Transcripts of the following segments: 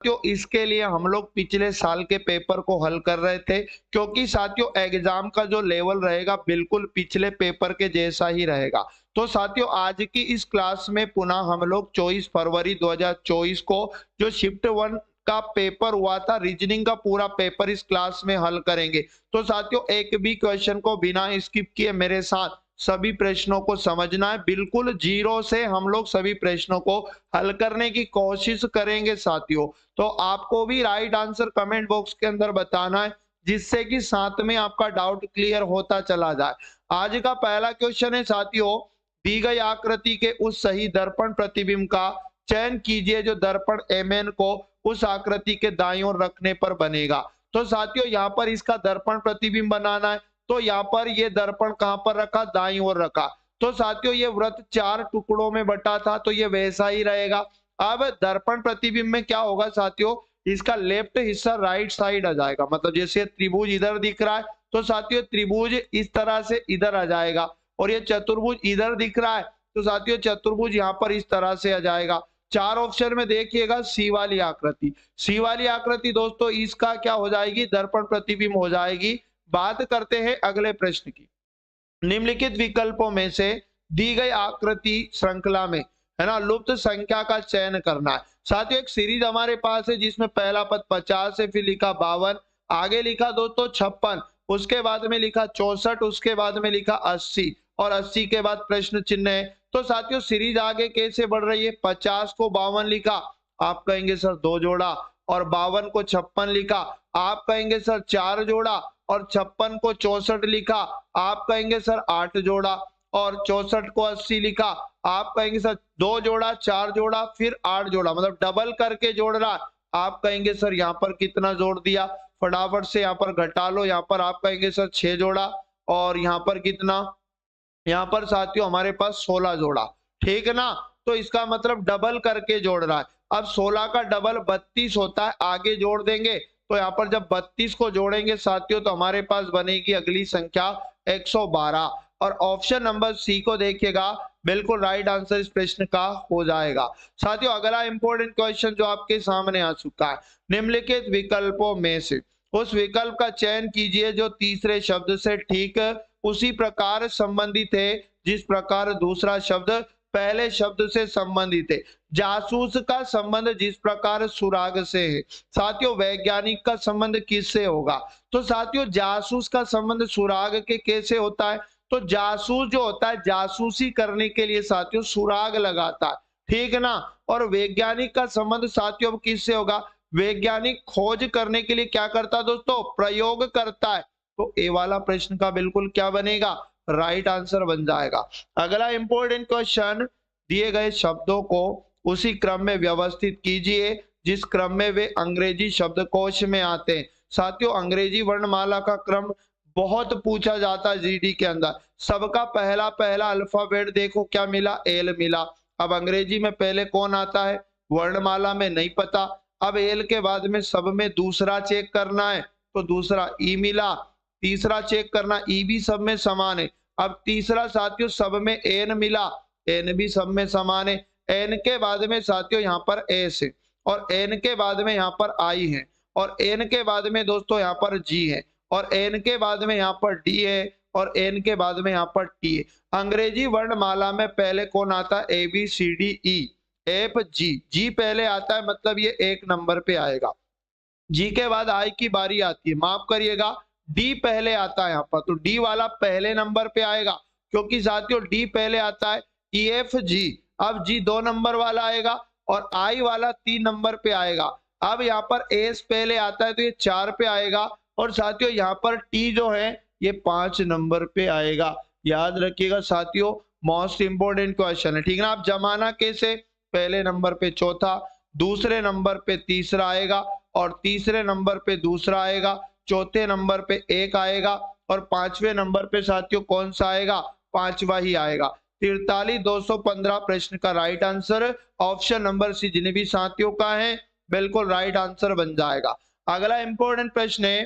साथियों इसके लिए हम लोग पिछले साल के पेपर को हल कर रहे थे, क्योंकि साथियों एग्जाम का जो लेवल रहेगा बिल्कुल पिछले पेपर के जैसा ही रहेगा। तो साथियों आज की इस क्लास में पुनः हम लोग 24 फरवरी 2024 को जो शिफ्ट 1 का पेपर हुआ था, रीजनिंग का पूरा पेपर इस क्लास में हल करेंगे। तो साथियों एक भी क्वेश्चन को बिना स्किप किए मेरे साथ सभी प्रश्नों को समझना है। बिल्कुल जीरो से हम लोग सभी प्रश्नों को हल करने की कोशिश करेंगे साथियों। तो आपको भी राइट आंसर कमेंट बॉक्स के अंदर बताना है, जिससे कि साथ में आपका डाउट क्लियर होता चला जाए। आज का पहला क्वेश्चन है साथियों, दी गई आकृति के उस सही दर्पण प्रतिबिंब का चयन कीजिए जो दर्पण एमएन को उस आकृति के दाईं ओर रखने पर बनेगा। तो साथियों यहाँ पर इसका दर्पण प्रतिबिंब बनाना है। तो यहाँ पर ये दर्पण कहां पर रखा, दाईं ओर रखा। तो साथियों ये वृत्त 4 टुकड़ों में बटा था, तो ये वैसा ही रहेगा। अब दर्पण प्रतिबिंब में क्या होगा साथियों, इसका लेफ्ट हिस्सा राइट साइड आ जाएगा। मतलब जैसे त्रिभुज इधर दिख रहा है, तो साथियों त्रिभुज इस तरह से इधर आ जाएगा, और ये चतुर्भुज इधर दिख रहा है, तो साथियों चतुर्भुज यहाँ पर इस तरह से आ जाएगा। 4 ऑप्शन में देखिएगा सी वाली आकृति। सी वाली आकृति दोस्तों इसका क्या हो जाएगी, दर्पण प्रतिबिंब हो जाएगी। बात करते हैं अगले प्रश्न की। निम्नलिखित विकल्पों में से दी गई आकृति श्रृंखला में है ना लुप्त संख्या का चयन करना है। साथियों एक सीरीज हमारे पास है जिसमें पहला पद 50 है, फिर लिखा 52, आगे लिखा दोस्तों 56, उसके बाद में लिखा 64, उसके बाद में लिखा 80 और 80 के बाद प्रश्न चिन्ह है। तो साथियों सीरीज आगे कैसे बढ़ रही है, 50 को 52 लिखा, आप कहेंगे सर 2 जोड़ा, और 52 को 56 लिखा, आप कहेंगे सर 4 जोड़ा, और 56 को 64 लिखा, आप कहेंगे सर 8 जोड़ा, और 64 को 80 लिखा, आप कहेंगे सर 2 जोड़ा, 4 जोड़ा, फिर 8 जोड़ा, मतलब डबल करके जोड़ रहा। आप कहेंगे सर यहाँ पर कितना जोड़ दिया, फटाफट से यहाँ पर घटा लो। यहाँ पर आप कहेंगे सर 6 जोड़ा, और यहाँ पर कितना, यहाँ पर साथियों हमारे पास 16 जोड़ा। ठीक है ना, तो इसका मतलब डबल करके जोड़ रहा है। अब 16 का डबल 32 होता है, आगे जोड़ देंगे। तो यहाँ पर जब 32 को जोड़ेंगे साथियों तो हमारे पास बनेगी अगली संख्या 112, और ऑप्शन नंबर सी को देखिएगा बिल्कुल राइट आंसर इस प्रश्न का हो जाएगा। साथियों अगला इंपॉर्टेंट क्वेश्चन जो आपके सामने आ चुका है, निम्नलिखित विकल्पों में से उस विकल्प का चयन कीजिए जो तीसरे शब्द से ठीक उसी प्रकार संबंधित है जिस प्रकार दूसरा शब्द पहले शब्द से संबंधित है। जासूस का संबंध जिस प्रकार सुराग से है। साथियों वैज्ञानिक का संबंध किससे होगा, तो साथियों जासूस का संबंध सुराग के कैसे होता है, तो जासूस जो होता है जासूसी करने के लिए साथियों सुराग लगाता है। ठीक है ना, और वैज्ञानिक का संबंध साथियों किससे होगा, वैज्ञानिक खोज करने के लिए क्या करता है दोस्तों, प्रयोग करता है। तो ए वाला प्रश्न का बिल्कुल क्या बनेगा, राइट आंसर बन जाएगा। अगला इंपॉर्टेंट क्वेश्चन, दिए गए शब्दों को उसी क्रम में व्यवस्थित कीजिए जिस क्रम में वे अंग्रेजी शब्दकोश में आते हैं। साथियों अंग्रेजी वर्णमाला का क्रम बहुत पूछा जाता है जीडी के अंदर। सबका पहला पहला अल्फाबेट देखो क्या मिला, एल मिला। अब अंग्रेजी में पहले कौन आता है, वर्णमाला में नहीं पता। अब एल के बाद में सब में दूसरा चेक करना है, तो दूसरा ई मिला। तीसरा चेक करना, ई भी सब में समान है। अब तीसरा साथियों सब में एन मिला, एन भी सब में समान है। एन के बाद में साथियों यहाँ पर एस है, और एन के बाद में यहाँ पर आई है, और एन के बाद में दोस्तों यहाँ पर जी है, और एन के बाद में यहाँ पर डी है, और एन के बाद में यहाँ पर टी है। अंग्रेजी वर्णमाला में पहले कौन आता है, A B C D E F G. G पहले आता है, मतलब ये 1 नंबर पे आएगा। जी के बाद आई की बारी आती है, माफ करिएगा डी पहले आता है यहाँ पर, तो डी वाला पहले नंबर पे आएगा, क्योंकि साथियों डी पहले आता है। ई एफ जी, अब जी 2 नंबर वाला आएगा, और आई वाला 3 नंबर पे आएगा। अब यहाँ पर एस पहले आता है, तो ये 4 पे आएगा, और साथियों यहाँ पर टी जो है ये 5 नंबर पे आएगा। याद रखिएगा साथियों, मोस्ट इंपोर्टेंट क्वेश्चन है। ठीक है ना, आप जमाना कैसे, पहले नंबर पे चौथा, दूसरे नंबर पे तीसरा आएगा, और तीसरे नंबर पे दूसरा आएगा, चौथे नंबर पे 1 आएगा, और 5वें नंबर पे साथियों कौन सा आएगा, 5वां ही आएगा। 43,215 प्रश्न का right answer option number C जिन्हें भी साथियों का है बिल्कुल राइट आंसर बन जाएगा। अगला इंपॉर्टेंट प्रश्न है,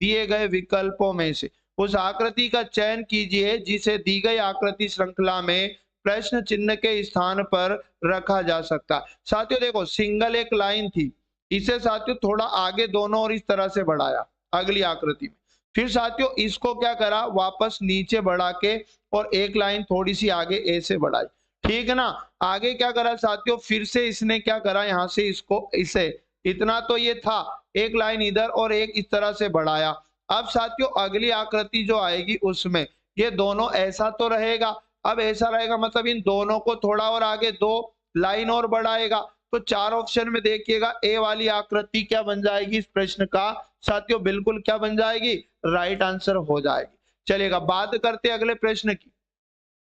दिए गए विकल्पों में से उस आकृति का चयन कीजिए जिसे दी गई आकृति श्रृंखला में प्रश्न चिन्ह के स्थान पर रखा जा सकता। साथियों देखो सिंगल एक लाइन थी, इसे साथियों थोड़ा आगे दोनों और इस तरह से बढ़ाया अगली आकृति में। फिर साथियों इसको क्या करा, वापस नीचे बढ़ा के और एक लाइन थोड़ी सी आगे ए से बढ़ाई, ठीक है ना। आगे क्या करा साथियों, फिर से इसने क्या करा, यहाँ से इसको इसे इतना तो ये था, एक लाइन इधर और एक इस तरह से बढ़ाया। अब साथियों अगली आकृति जो आएगी उसमें ये दोनों ऐसा तो रहेगा, अब ऐसा रहेगा मतलब इन दोनों को थोड़ा और आगे 2 लाइन और बढ़ाएगा। तो 4 ऑप्शन में देखिएगा ए वाली आकृति क्या बन जाएगी इस प्रश्न का साथियों, बिल्कुल क्या बन जाएगी, राइट आंसर हो जाएगी। चलिएगा बात करते अगले प्रश्न की,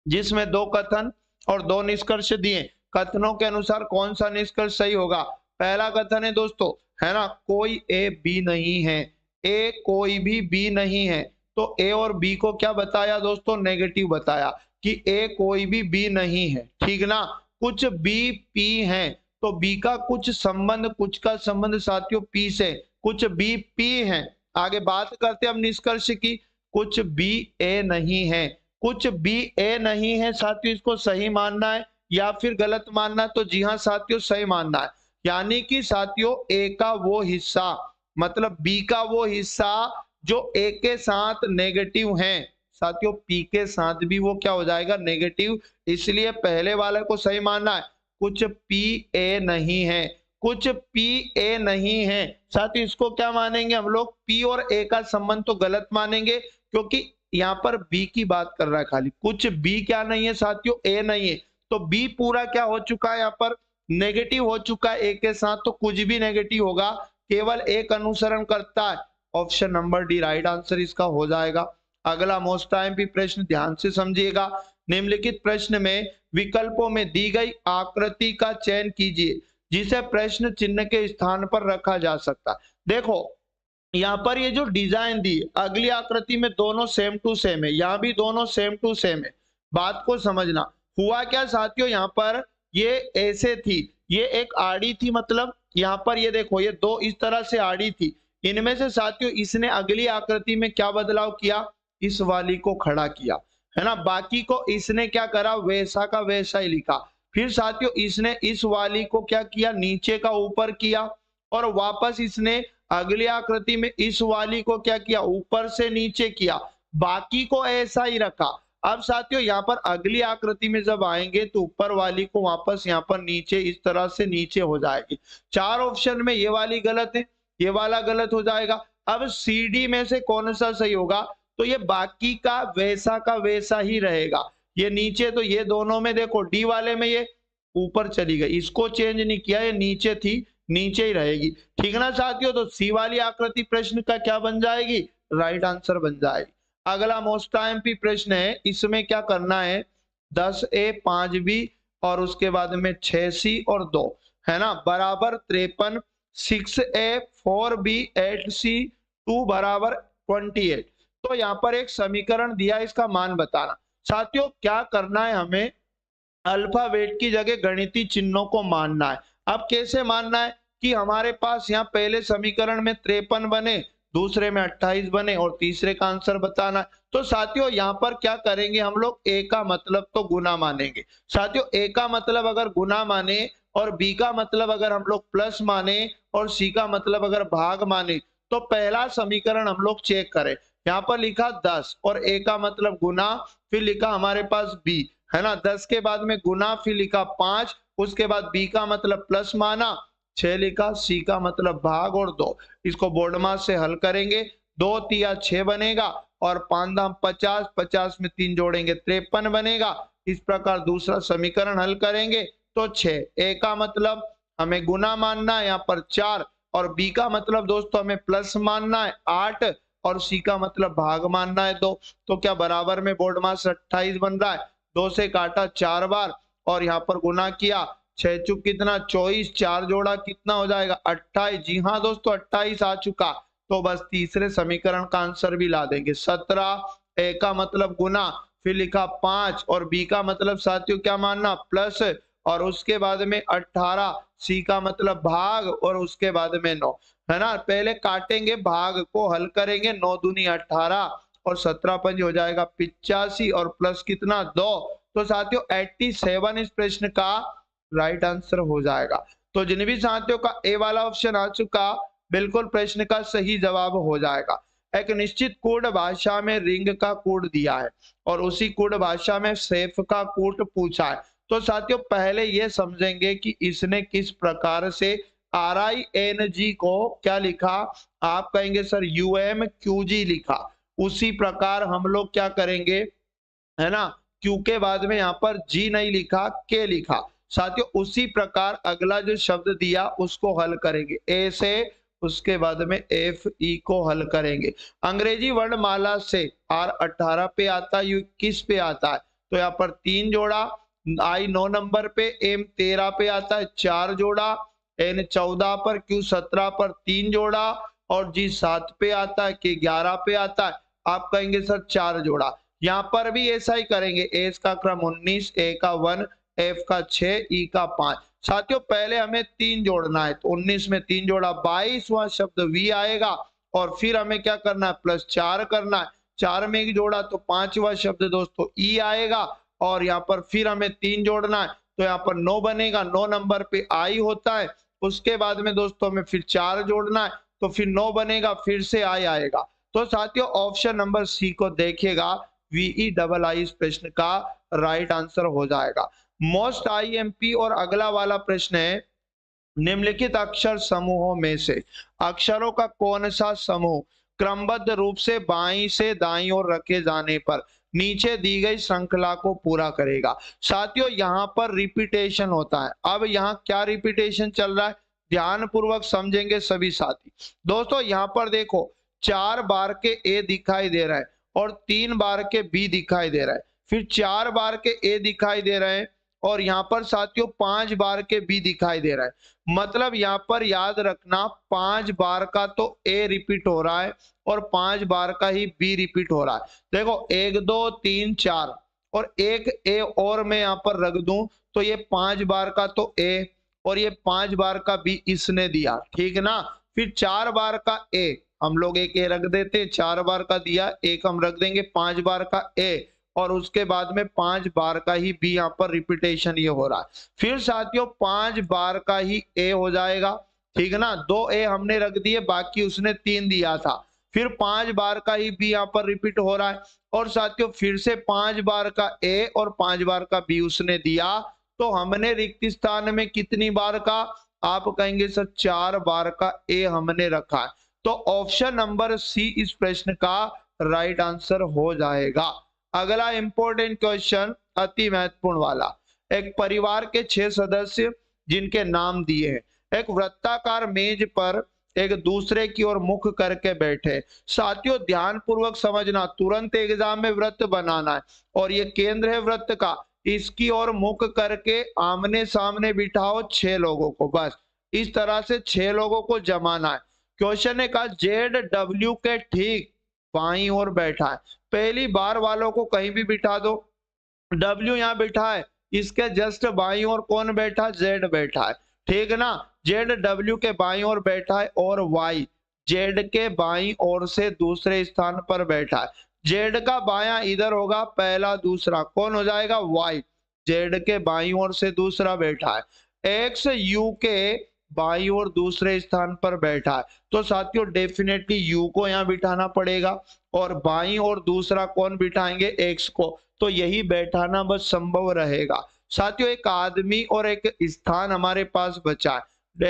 जिसमें 2 कथन और 2 निष्कर्ष दिए। कथनों के अनुसार कौन सा निष्कर्ष सही होगा। पहला कथन है दोस्तों, है ना, कोई ए बी नहीं है, ए कोई भी बी नहीं है। तो ए और बी को क्या बताया दोस्तों, नेगेटिव बताया कि ए कोई भी बी नहीं है, ठीक ना। कुछ बी पी है, तो बी का कुछ संबंध, कुछ का संबंध साथियों पी से, कुछ बी पी है। आगे बात करते हम निष्कर्ष की, कुछ बी ए नहीं है, कुछ बी ए नहीं है साथियों, इसको सही मानना है या फिर गलत मानना है। तो जी हाँ साथियों सही मानना है, यानी कि साथियों ए का वो हिस्सा मतलब बी का वो हिस्सा जो ए के साथ नेगेटिव है, साथियों पी के साथ भी वो क्या हो जाएगा, नेगेटिव। इसलिए पहले वाले को सही मानना है, कुछ पी ए नहीं है, कुछ पी ए नहीं है। साथियों इसको क्या मानेंगे हम लोग, पी और ए का संबंध तो गलत मानेंगे, क्योंकि यहाँ पर बी की बात कर रहा है खाली, कुछ बी क्या नहीं है साथियों, ए नहीं है। तो बी पूरा क्या हो चुका है, यहाँ पर नेगेटिव हो चुका है ए के साथ, तो कुछ भी नेगेटिव होगा, केवल एक अनुसरण करता है। Option number D right answer इसका हो जाएगा। अगला मोस्ट आईएमपी प्रश्न ध्यान से समझिएगा। निम्नलिखित प्रश्न में विकल्पों में दी गई आकृति का चयन कीजिए जिसे प्रश्न चिन्ह के स्थान पर रखा जा सकता है। देखो यहाँ पर ये जो डिजाइन दी, अगली आकृति में दोनों सेम टू सेम है, यहाँ भी दोनों सेम टू सेम है। बात को समझना, हुआ क्या साथियों, यहाँ पर ये ऐसे थी, ये एक आड़ी थी, मतलब यहाँ पर ये देखो ये 2 इस तरह से आड़ी थी। इनमें से साथियों इसने अगली आकृति में क्या बदलाव किया, इस वाली को खड़ा किया, है ना। बाकी को इसने क्या करा, वैसा का वैसा ही लिखा। फिर साथियों इसने इस वाली को क्या किया, नीचे का ऊपर किया, और वापस इसने अगली आकृति में इस वाली को क्या किया, ऊपर से नीचे किया, बाकी को ऐसा ही रखा। अब साथियों यहाँ पर अगली आकृति में जब आएंगे तो ऊपर वाली को वापस यहाँ पर नीचे इस तरह से नीचे हो जाएगी। 4 ऑप्शन में ये वाली गलत है, ये वाला गलत हो जाएगा। अब सी डी में से कौन सा सही होगा, तो ये बाकी का वैसा ही रहेगा। ये नीचे, तो ये दोनों में देखो डी वाले में ये ऊपर चली गई, इसको चेंज नहीं किया, ये नीचे थी, नीचे ही रहेगी, ठीक ना साथियों। तो सी वाली आकृति प्रश्न का क्या बन जाएगी, राइट आंसर बन जाएगी। अगला मोस्ट आईएमपी प्रश्न है, इसमें क्या करना है, 10A 5B और उसके बाद में 6C और 2, है ना, बराबर 53, 6A 4B 8C 2 बराबर 28। तो यहाँ पर एक समीकरण दिया, इसका मान बताना। साथियों क्या करना है, हमें अल्फाबेट की जगह गणितीय चिन्हों को मानना है। अब कैसे मानना है कि हमारे पास यहाँ पहले समीकरण में 53 बने, दूसरे में 28 बने और तीसरे का आंसर बताना है। तो साथियों यहाँ पर क्या करेंगे हम लोग, ए का मतलब तो गुना मानेंगे। साथियों ए का मतलब अगर गुना माने और बी का मतलब अगर हम लोग प्लस माने और सी का मतलब अगर भाग माने, तो पहला समीकरण हम लोग चेक करें। यहाँ पर लिखा 10 और ए का मतलब गुना, फिर लिखा हमारे पास बी, है ना, 10 के बाद में गुना, फिर लिखा 5, उसके बाद बी का मतलब प्लस माना, 6 लिखा, सी का मतलब भाग और 2। इसको बोर्ड मास से हल करेंगे, 2 तिया 6 बनेगा और 5 दाम 50, 50 में 3 जोड़ेंगे 53 बनेगा। इस प्रकार दूसरा समीकरण हल करेंगे तो 6। ए का मतलब हमें गुना मानना है यहाँ पर 4, और बी का मतलब दोस्तों हमें प्लस मानना है 8, और सी का मतलब भाग मानना है 2। तो क्या बराबर में बोर्ड मास 28 बन रहा है, 2 से काटा 4 बार और यहाँ पर गुना किया, 6 चुक कितना 24, 4 जोड़ा कितना हो जाएगा 28। जी हाँ दोस्तों 28 आ चुका। तो बस तीसरे समीकरण का आंसर भी ला देंगे 17। ए का मतलब गुना, फिर लिखा 5 और बी का मतलब साथियों क्या मानना प्लस, और उसके बाद में 18, सी का मतलब भाग और उसके बाद में 9, है ना। पहले काटेंगे, भाग को हल करेंगे, 9 दूनी 18 और 17 पंज हो जाएगा 85 और प्लस कितना 2। तो साथियों 87 इस प्रश्न का राइट आंसर हो जाएगा। तो जिन भी साथियों का ए वाला ऑप्शन आ चुका, बिल्कुल प्रश्न का सही जवाब हो जाएगा। एक निश्चित कोड भाषा में रिंग का कोड दिया है और उसी कोड भाषा में सेफ का कोड पूछा है। तो साथियों पहले ये समझेंगे कि इसने किस प्रकार से RING को क्या लिखा, आप कहेंगे सर UMQG लिखा। उसी प्रकार हम लोग क्या करेंगे, है ना, क्यू के बाद में यहाँ पर जी नहीं लिखा, के लिखा। साथियों उसी प्रकार अगला जो शब्द दिया उसको हल करेंगे ए से, उसके बाद में FE को हल करेंगे। अंग्रेजी वर्णमाला से R 18 पे आता है, U 21 पे आता है, तो यहाँ पर 3 जोड़ा, I 9 नंबर पे, M 13 पे आता है 4 जोड़ा, N 14 पर, Q 17 पर 3 जोड़ा और G 7 पे आता है, K 11 पे आता है, आप कहेंगे सर 4 जोड़ा। यहाँ पर भी ऐसा ही करेंगे, एस का क्रम 19, ए का 1, एफ का 6, ई का 5। साथियों पहले हमें 3 जोड़ना है, तो 19 में 3 जोड़ा 22वां शब्द वी आएगा और फिर हमें क्या करना है, +4 करना है। 4 में 1 जोड़ा तो 5वां शब्द दोस्तों ई आएगा और यहाँ पर फिर हमें 3 जोड़ना है, तो यहाँ पर 9 बनेगा। 9 नंबर पे आई होता है, उसके बाद में दोस्तों हमें फिर 4 जोड़ना है, तो फिर 9 बनेगा, फिर से आई आएगा। तो साथियों ऑप्शन नंबर सी को देखिएगा, VEII इस प्रश्न का राइट आंसर हो जाएगा। मोस्ट IMP और अगला वाला प्रश्न है, निम्नलिखित अक्षर समूहों में से अक्षरों का कौन सा समूह क्रमबद्ध रूप से बाईं से दाईं ओर रखे जाने पर नीचे दी गई श्रृंखला को पूरा करेगा। साथियों यहाँ पर रिपीटेशन होता है। अब यहाँ क्या रिपीटेशन चल रहा है, ध्यान पूर्वक समझेंगे सभी साथी। दोस्तों यहाँ पर देखो 4 बार के ए दिखाई दे रहा है और 3 बार के बी दिखाई दे रहा है, फिर 4 बार के ए दिखाई दे रहे हैं और यहाँ पर साथियों 5 बार के बी दिखाई दे रहा है। मतलब यहाँ पर याद रखना 5 बार का तो ए रिपीट हो रहा है और 5 बार का ही बी रिपीट हो रहा है। देखो 1 2 3 4 और एक ए और मैं यहाँ पर रख दूं तो ये 5 बार का तो ए और ये 5 बार का बी इसने दिया, ठीक ना। फिर 4 बार का ए हम लोग एक ए रख देते, 4 बार का दिया एक हम रख देंगे, 5 बार का ए और उसके बाद में 5 बार का ही बी, यहाँ पर रिपीटेशन ये हो रहा है। फिर साथियों 5 बार का ही ए हो जाएगा, ठीक है ना। 2 ए हमने रख दिए, बाकी उसने 3 दिया था। फिर 5 बार का ही बी यहाँ पर रिपीट हो रहा है और साथियों फिर से 5 बार का ए और 5 बार का बी उसने दिया। तो हमने रिक्त स्थान में कितनी बार का, आप कहेंगे सर 4 बार का ए हमने रखा है। तो ऑप्शन नंबर सी इस प्रश्न का राइट आंसर हो जाएगा। अगला इंपॉर्टेंट क्वेश्चन, अति महत्वपूर्ण वाला। एक परिवार के 6 सदस्य जिनके नाम दिए हैं, एक वृत्ताकार मेज पर एक दूसरे की ओर मुख करके बैठे। साथियों ध्यान पूर्वक समझना, तुरंत एग्जाम में वृत्त बनाना है और ये केंद्र है वृत्त का, इसकी ओर मुख करके आमने सामने बिठाओ 6 लोगों को, बस इस तरह से 6 लोगों को जमाना है। क्वेश्चन ने कहा ZW के ठीक बाईं ओर बैठा है। पहली बार वालों को कहीं भी बिठा दो, W यहाँ बिठा है, इसके जस्ट बाईं ओर कौन बैठा, Z बैठा है, ठीक है ना। ZW के बाईं ओर बैठा है और Y Z के बाईं ओर से दूसरे स्थान पर बैठा है। Z का बायां इधर होगा, पहला दूसरा कौन हो जाएगा, Y Z के बाईं ओर से दूसरा बैठा है। X U के बाईं ओर दूसरे स्थान पर बैठा है, तो साथियों डेफिनेटली U को यहाँ बिठाना पड़ेगा और बाईं ओर दूसरा कौन बिठाएंगे, X को, तो यही बैठाना बस संभव रहेगा। साथियों एक आदमी और एक स्थान हमारे पास बचा है,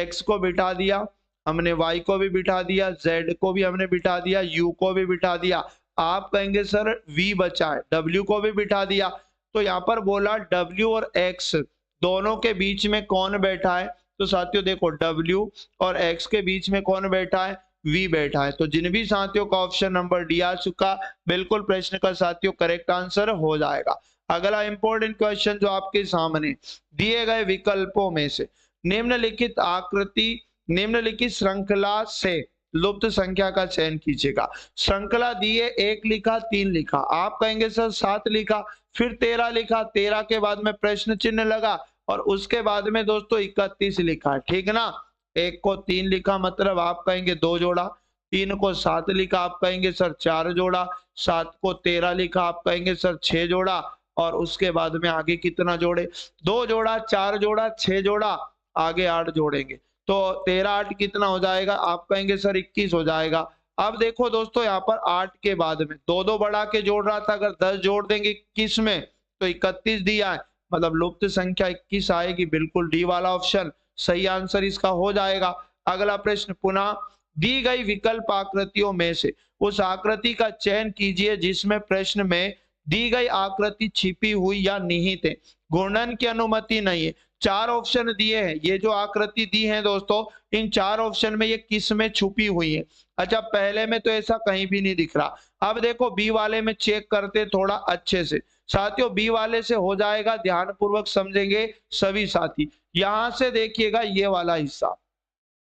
X को बिठा दिया हमने, Y को भी बिठा दिया, Z को भी हमने बिठा दिया, U को भी बिठा दिया। आप कहेंगे सर V बचा है, W को भी बिठा दिया। तो यहाँ पर बोला W और X दोनों के बीच में कौन बैठा है, तो साथियों देखो W और X के बीच में कौन बैठा है, V बैठा है। तो जिन भी साथियों का ऑप्शन नंबर डी आ चुका, बिल्कुल प्रश्न का साथियों करेक्ट आंसर हो जाएगा। अगला इंपॉर्टेंट क्वेश्चन जो आपके सामने दिए गए विकल्पों में से निम्नलिखित आकृति निम्नलिखित श्रृंखला से लुप्त संख्या का चयन कीजिएगा। श्रृंखला दिए 1 लिखा 3 लिखा, आप कहेंगे सर 7 लिखा, फिर 13 लिखा, 13 के बाद में प्रश्न चिन्ह लगा और उसके बाद में दोस्तों 31 लिखा, ठीक है ना। 1 को 3 लिखा मतलब आप कहेंगे 2 जोड़ा, 3 को 7 लिखा आप कहेंगे सर 4 जोड़ा, 7 को 13 लिखा आप कहेंगे सर 6 जोड़ा और उसके बाद में आगे कितना जोड़े, 2 जोड़ा, 4 जोड़ा, 6 जोड़ा आगे 8 जोड़ेंगे तो 13 8 कितना हो जाएगा, आप कहेंगे सर 21 हो जाएगा। अब देखो दोस्तों यहाँ पर 8 के बाद में दो दो बढ़ा के जोड़ रहा था, अगर 10 जोड़ देंगे 21 में तो 31 दिया है, मतलब लुप्त संख्या 21 आएगी। बिल्कुल डी वाला ऑप्शन सही आंसर इसका हो जाएगा। अगला प्रश्न, पुनः दी गई विकल्प आकृतियों में से उस आकृति का चयन कीजिए जिसमें प्रश्न में दी गई आकृति छिपी हुई या निहित है, घूर्णन की अनुमति नहीं है। 4 ऑप्शन दिए हैं, ये जो आकृति दी है दोस्तों, इन 4 ऑप्शन में ये किस में छुपी हुई है। अच्छा, पहले में तो ऐसा कहीं भी नहीं दिख रहा। अब देखो बी वाले में चेक करते थोड़ा अच्छे से। साथियों बी वाले से हो जाएगा, ध्यान पूर्वक समझेंगे सभी साथी। यहां से देखिएगा ये वाला हिस्सा,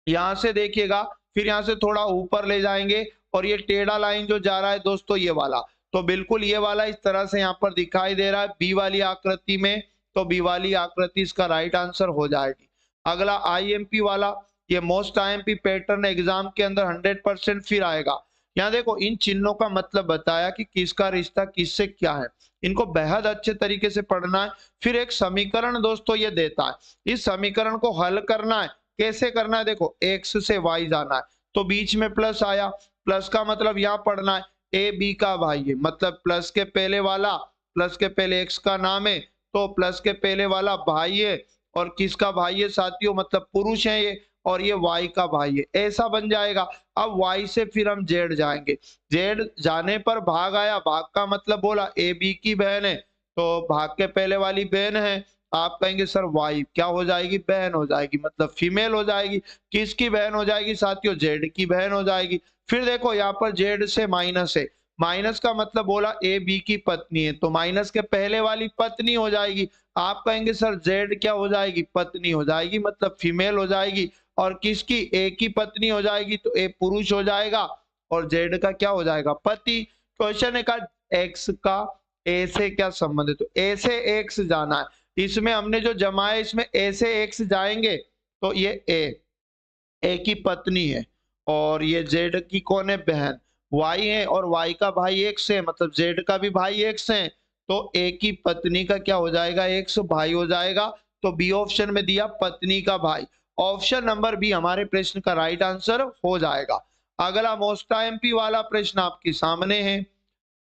यहां से देखिएगा, फिर यहां से थोड़ा ऊपर ले जाएंगे और ये टेढ़ा लाइन जो जा रहा है दोस्तों ये वाला, तो बिल्कुल ये वाला इस तरह से यहाँ पर दिखाई दे रहा है बी वाली आकृति में, तो बी वाली आकृति इसका राइट आंसर हो जाएगी। अगला आईएमपी वाला, ये मोस्ट आईएमपी पैटर्न एग्जाम के अंदर 100% फिर आएगा। यहाँ देखो इन चिन्हों का मतलब बताया कि किसका रिश्ता किससे क्या है, इनको बेहद अच्छे तरीके से पढ़ना है। फिर एक समीकरण दोस्तों ये देता है, इस समीकरण को हल करना है। कैसे करना है, देखो x से y जाना है तो बीच में प्लस आया, प्लस का मतलब यहाँ पढ़ना है ए बी का भाई है, मतलब प्लस के पहले वाला, प्लस के पहले x का नाम है तो प्लस के पहले वाला भाई है, और किसका भाई है साथियों, मतलब पुरुष है ये, और ये y का भाई है, ऐसा बन जाएगा। अब y से फिर हम z जाएंगे, z जाने पर भाग आया, भाग का मतलब बोला ए बी की बहन है तो भाग के पहले वाली बहन है, आप कहेंगे सर वाई क्या हो जाएगी, बहन हो जाएगी, मतलब फीमेल हो जाएगी। किसकी बहन हो जाएगी साथियों, जेड की बहन हो जाएगी। फिर देखो यहाँ पर जेड से माइनस है, माइनस का मतलब बोला ए बी की पत्नी है तो माइनस के पहले वाली पत्नी हो जाएगी। आप कहेंगे सर जेड क्या हो जाएगी, पत्नी हो जाएगी, मतलब फीमेल हो जाएगी। और किसकी, ए की पत्नी हो जाएगी तो ए पुरुष हो जाएगा और जेड का क्या हो जाएगा, पति। क्वेश्चन है का एक्स का ए से क्या संबंध है, तो ए से एक्स जाना है, इसमें हमने जो जमा है इसमें ए से एक्स जाएंगे तो ये ए की पत्नी है, और ये जेड की कौन है, बहन, वाई है, और वाई का भाई एक्स है, मतलब जेड का भी भाई एक्स है, तो ए की पत्नी का क्या हो जाएगा, एक्स भाई हो जाएगा। तो बी ऑप्शन में दिया पत्नी का भाई, ऑप्शन नंबर बी हमारे प्रश्न का राइट आंसर हो जाएगा। अगला मोस्ट एमपी वाला प्रश्न आपके सामने है,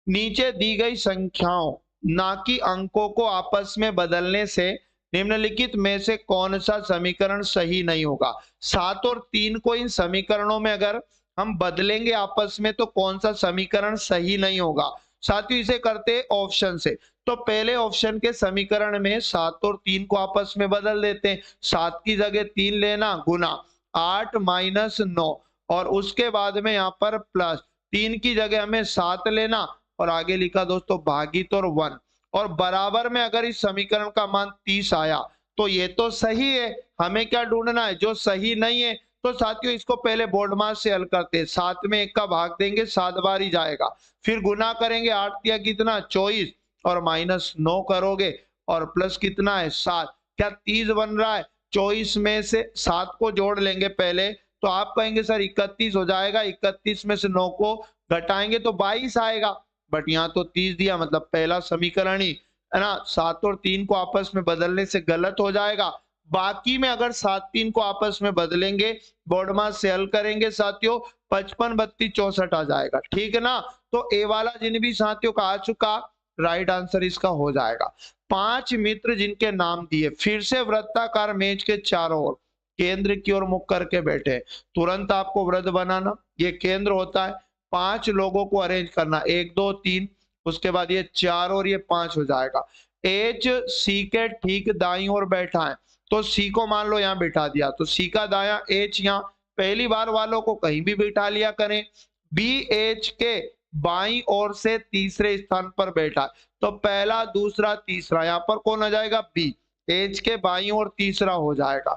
नीचे दी गई संख्याओं ना कि अंकों को आपस में बदलने से निम्नलिखित में से कौन सा समीकरण सही नहीं होगा। 7 और 3 को इन समीकरणों में अगर हम बदलेंगे आपस में तो कौन सा समीकरण सही नहीं होगा। साथियों इसे करते ऑप्शन से, तो पहले ऑप्शन के समीकरण में 7 और 3 को आपस में बदल देते हैं, 7 की जगह 3 लेना गुना 8 माइनस 9, और उसके बाद में यहाँ पर प्लस 3 की जगह हमें 7 लेना और आगे लिखा दोस्तों भागित और 1, और बराबर में अगर इस समीकरण का मान 30 आया तो ये तो सही है, हमें क्या ढूंढना है जो सही नहीं है। तो साथियों इसको पहले बोर्ड मास से हल करते हैं, 7 में 1 का भाग देंगे 7 बार ही जाएगा, फिर गुना करेंगे 8 या कितना 24 और माइनस 9 करोगे और प्लस कितना है 7, क्या 30 बन रहा है, 24 में से 7 को जोड़ लेंगे पहले तो आप कहेंगे सर 31 हो जाएगा, 31 में से 9 को घटाएंगे तो 22 आएगा, बट यहाँ तो 30 दिया, मतलब पहला समीकरण ही है ना 7 और 3 को आपस में बदलने से गलत हो जाएगा। बाकी में अगर 7 3 को आपस में बदलेंगे, बोर्ड मास से हल करेंगे साथियों 55 32 64 आ जाएगा, ठीक है ना। तो ए वाला जिन भी साथियों का आ चुका, राइट आंसर इसका हो जाएगा। 5 मित्र जिनके नाम दिए फिर से वृत्ताकार मेज के चारों ओर केंद्र की ओर मुख करके बैठे, तुरंत आपको वृत्त बनाना, ये केंद्र होता है, 5 लोगों को अरेंज करना 1 2 3, उसके बाद ये 4 और ये 5 हो जाएगा। एच सी के ठीक दाईं ओर बैठा है तो सी को मान लो यहाँ बिठा दिया तो सी का दाया एच यहाँ पहली बार वालों को कहीं भी बिठा लिया करें। बी एच के बाईं ओर से तीसरे स्थान पर बैठा है तो पहला दूसरा तीसरा यहाँ पर कौन आ जाएगा, बी, एच के बाईं ओर तीसरा हो जाएगा।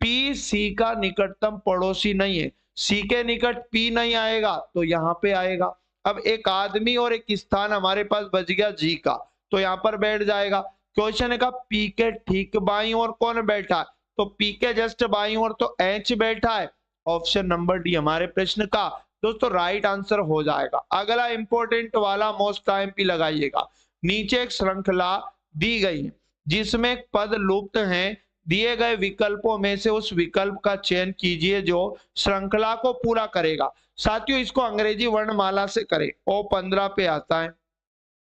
पी सी का निकटतम पड़ोसी नहीं है, सी के निकट पी नहीं आएगा तो यहाँ पे आएगा। अब एक आदमी और एक स्थान हमारे पास बच गया जी का, तो यहाँ पर बैठ जाएगा। क्वेश्चन है का पी के ठीक बाईं ओर कौन बैठा है, तो पी के जस्ट बाईं ओर तो एच बैठा है, ऑप्शन नंबर डी हमारे प्रश्न का दोस्तों राइट आंसर हो जाएगा। अगला इंपॉर्टेंट वाला मोस्ट एमपी लगाइएगा, नीचे एक श्रृंखला दी गई है जिसमें पद लुप्त हैं दिए गए विकल्पों में से उस विकल्प का चयन कीजिए जो श्रृंखला को पूरा करेगा। साथियों इसको अंग्रेजी वर्णमाला से करें। O15 पे आता है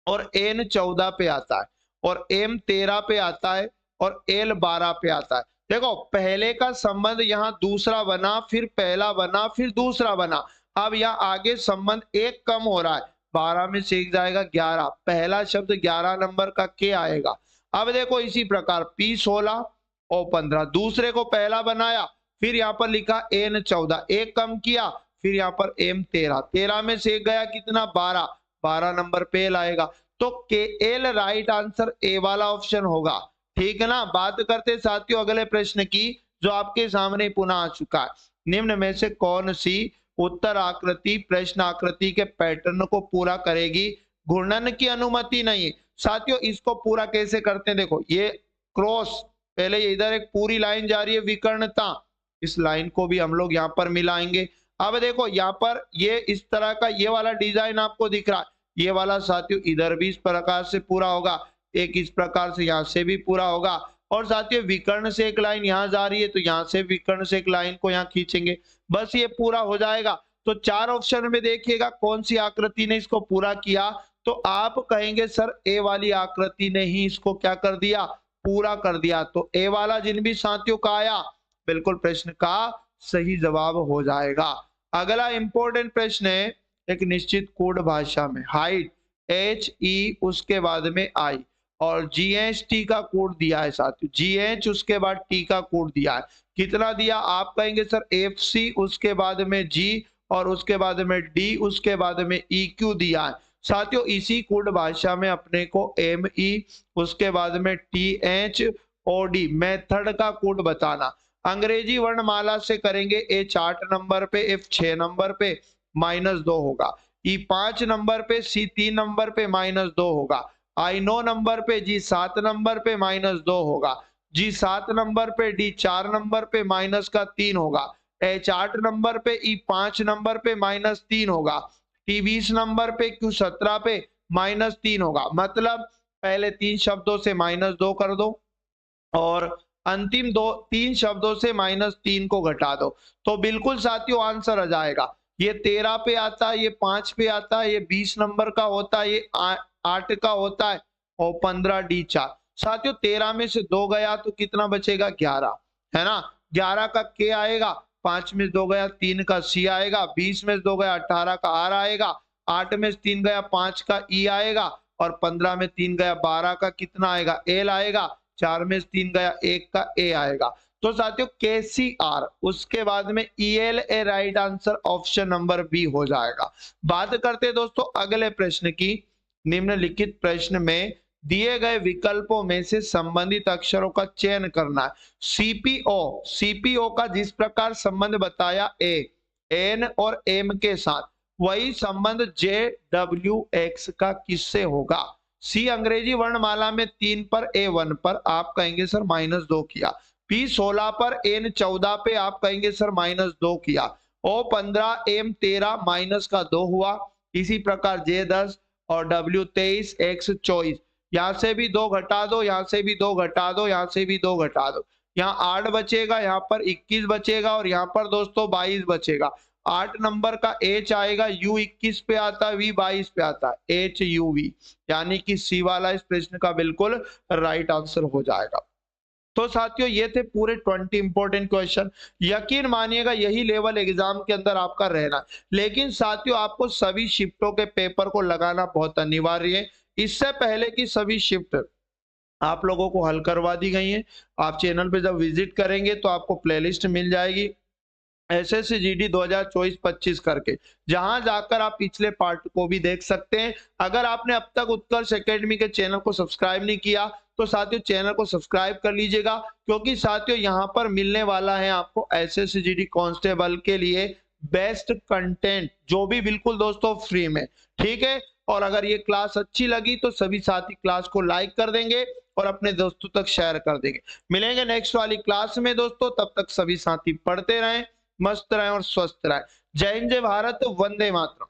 और N14 पे आता है और M13 पे आता है और L12 पे आता है। देखो पहले का संबंध यहाँ दूसरा बना, फिर पहला बना, फिर दूसरा बना। अब यहाँ आगे संबंध एक कम हो रहा है, 12 में से एक जाएगा 11, पहला शब्द 11 नंबर का के आएगा। अब देखो इसी प्रकार P16 O15, दूसरे को पहला बनाया, फिर यहाँ पर लिखा N14, एक कम किया, फिर यहाँ पर M13, 13 में से एक गया कितना 12, 12 नंबर पे एल आएगा। तो के एल राइट आंसर ए वाला ऑप्शन होगा। ठीक है ना। बात करते साथियों अगले प्रश्न की जो आपके सामने पुनः आ चुका है। निम्न में से कौन सी उत्तर आकृति प्रश्न आकृति के पैटर्न को पूरा करेगी? घूर्णन की अनुमति नहीं। साथियों इसको पूरा कैसे करते हैं, देखो ये क्रॉस, पहले इधर एक पूरी लाइन जा रही है विकर्णता, इस लाइन को भी हम लोग यहाँ पर मिलाएंगे। अब देखो यहाँ पर ये इस तरह का ये वाला डिजाइन आपको दिख रहा है, ये वाला साथियों इधर भी इस प्रकार से पूरा होगा, एक इस प्रकार से यहाँ से भी पूरा होगा, और साथियों विकर्ण से एक लाइन यहाँ जा रही है तो यहाँ से विकर्ण से एक लाइन को यहाँ खींचेंगे, बस ये पूरा हो जाएगा। तो 4 ऑप्शन में देखिएगा कौन सी आकृति ने इसको पूरा किया, तो आप कहेंगे सर ए वाली आकृति ने ही इसको क्या कर दिया, पूरा कर दिया। तो ए वाला जिन भी साथियों का आया बिल्कुल प्रश्न का सही जवाब हो जाएगा। अगला इंपॉर्टेंट प्रश्न है, एक निश्चित कोड भाषा में हाइट HE उसके बाद में I और GH का कोड दिया है साथियों, GH उसके बाद T का कोड दिया है, कितना दिया आप कहेंगे सर FC उसके बाद में G और उसके बाद में D उसके बाद में EQ दिया है। साथियों इसी कोड भाषा में अपने को ME उसके बाद में TH और D मेथड का कोड बताना। अंग्रेजी वर्णमाला से करेंगे, H 8 नंबर पे, F 6 नंबर पे -2 होगा, E 5 नंबर पे, C 3 नंबर पे -2 होगा, I 9 नंबर पे, G 7 नंबर पे -2 होगा, G 7 नंबर पे, D 4 नंबर पे -3 होगा, H 8 नंबर पे, E 5 नंबर पे -3 होगा, T 20 नंबर पे, Q 17 पे -3 होगा। मतलब पहले 3 शब्दों से -2 कर दो और अंतिम 3 शब्दों से -3 को घटा दो, तो बिल्कुल साथियों आंसर आ जाएगा। ये 13 पे आता है, ये 5 पे आता है, ये 20 नंबर का होता है, ये 8 का होता है और 15 D 4। साथियों 13 में से 2 गया तो कितना बचेगा 11, है ना। 11 का के आएगा, 5 में 2 गया 3 का C आएगा, 20 में 2 गया 18 का R आएगा, 8 में 3 गया 5 का E आएगा और 15 में 3 गया 12 का कितना आएगा L आएगा, 4 में 3 गया 1 का A आएगा। तो साथियों KCR उसके बाद में ELA right answer option number B हो जाएगा। बात करते हैं दोस्तों अगले प्रश्न की। निम्नलिखित प्रश्न में दिए गए विकल्पों में से संबंधित अक्षरों का चयन करना है। CPO का जिस प्रकार संबंध बताया A N और M के साथ, वही संबंध JWX का किससे होगा? C अंग्रेजी वर्णमाला में 3 पर A1 पर आप कहेंगे सर -2 किया, P16 पर N14 पे आप कहेंगे सर -2 किया, O15 M13 -2 हुआ, इसी प्रकार J10 और W23 X24, यहाँ से भी 2 घटा दो, यहाँ से भी 2 घटा दो, यहाँ से भी 2 घटा दो, यहाँ 8 बचेगा, यहाँ पर 21 बचेगा और यहाँ पर दोस्तों 22 बचेगा। 8 नंबर का H आएगा, U 21 पे आता है, V 22 पे आता है, HUV, यानी कि C वाला इस प्रश्न का बिल्कुल राइट आंसर हो जाएगा। तो साथियों ये थे पूरे 20 इंपॉर्टेंट क्वेश्चन। यकीन मानिएगा यही लेवल एग्जाम के अंदर आपका रहना, लेकिन साथियों आपको सभी शिफ्टों के पेपर को लगाना बहुत अनिवार्य है। इससे पहले कि सभी शिफ्ट आप लोगों को हल करवा दी गई है, आप चैनल पे जब विजिट करेंगे तो आपको प्लेलिस्ट मिल जाएगी SSCGD 2024-25 करके, जहां जाकर आप पिछले पार्ट को भी देख सकते हैं। अगर आपने अब तक उत्कर्ष एकेडमी के चैनल को सब्सक्राइब नहीं किया तो साथियों चैनल को सब्सक्राइब कर लीजिएगा, क्योंकि साथियों यहां पर मिलने वाला है आपको SSCGD कांस्टेबल के लिए बेस्ट कंटेंट, जो भी बिल्कुल दोस्तों फ्री में। ठीक है, और अगर ये क्लास अच्छी लगी तो सभी साथी क्लास को लाइक कर देंगे और अपने दोस्तों तक शेयर कर देंगे। मिलेंगे नेक्स्ट वाली क्लास में दोस्तों, तब तक सभी साथी पढ़ते रहें, मस्त रहें और स्वस्थ रहें। जय हिंद, जय भारत, वंदे मातरम।